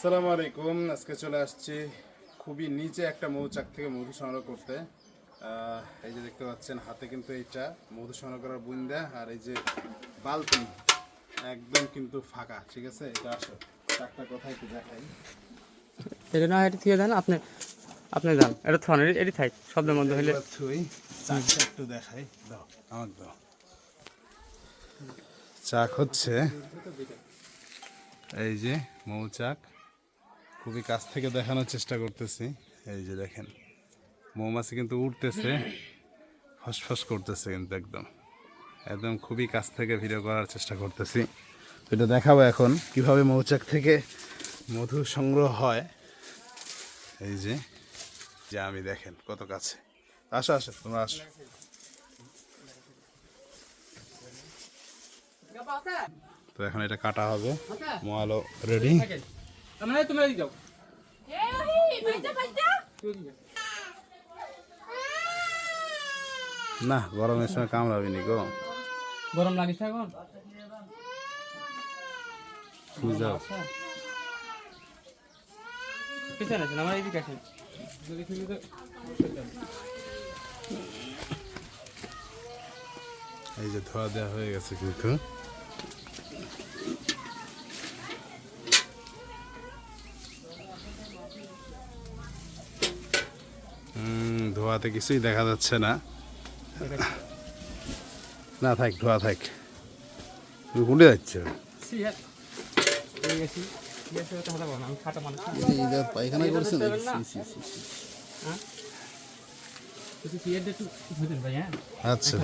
আসসালামু আলাইকুম। আজকে চলে আসছি খুবই নিচে একটা মৌচাক থেকে মধু সংগ্রহ করতে। এই যে দেখতে পাচ্ছেন হাতে কিন্তু এইটা মধু সংগ্রহ করার বুন্দা, আর এই যে বালতি একদম কিন্তু ফাঁকা। ঠিক আছে, এটা আসো চাকটা কোথায় একটু দেখাই। এটা না এটা থেকে দেন আপনি আপনি যান এটা থন এটি থাক শব্দের মধ্যে হইলে থুই চাকটা একটু দেখাই। দাও আমাকে দাও। চাক হচ্ছে এই যে মৌচাক, খুবই কাছ থেকে দেখানোর চেষ্টা করতেছি। এই যে দেখেন মৌমাছি কিন্তু উড়তেছে, ফসফস করতেছে, কিন্তু একদম একদম খুবই কাছ থেকে ভিডিও করার চেষ্টা করতেছি। এটা দেখাবো এখন কিভাবে মৌচাক থেকে মধু সংগ্রহ হয়। এই যে যে আমি দেখেন কত কাছে। আসো আসো তোমরা আসো। তো এখন এটা কাটা হবে, মোয়ালো রেডি। না গরমের সময় কামড়াবি নি গো, গরম লাগিছে এখন বুঝাও। পিছনে আছেন আমার এইদিকে আসেন যদি খুলি তো এই যে ধোয়া দেওয়া হয়ে গেছে কিন্তু ধোয়াতে কিছুই দেখা যাচ্ছে না। না থাক, ধোয়া থাক, উড়ে যাচ্ছে। পায়খানা করছে আচ্ছা,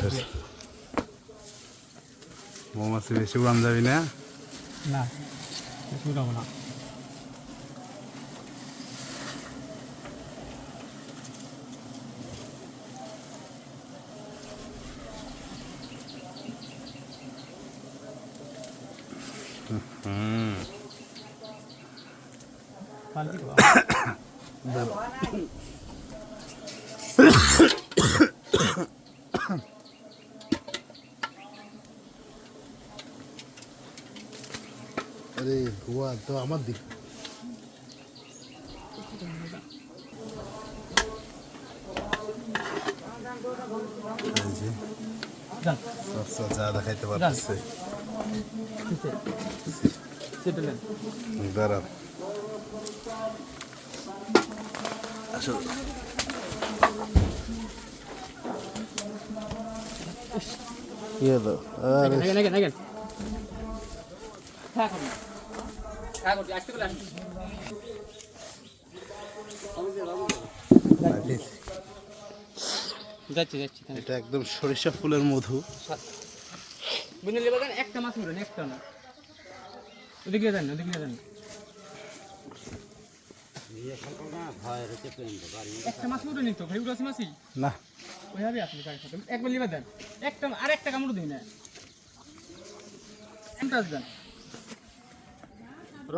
মৌমাছি বেশি উড়ান যাবি না। না উড়াবো না আরে ধোয়া তো আমার দিক। যা দেখাইতে পারতেছে দাঁড়ান। আসো এটা একদম সরিষা ফুলের মধু। একটা মাছ উঠেন একটা না ওদিকে যান ওদিকে যান একটা মাছ উঠে নিত ভাই উঠে মাছি না ওই হবে আপনি একবার লিবার দেন একটা আর একটা কামড় দিই না দেন র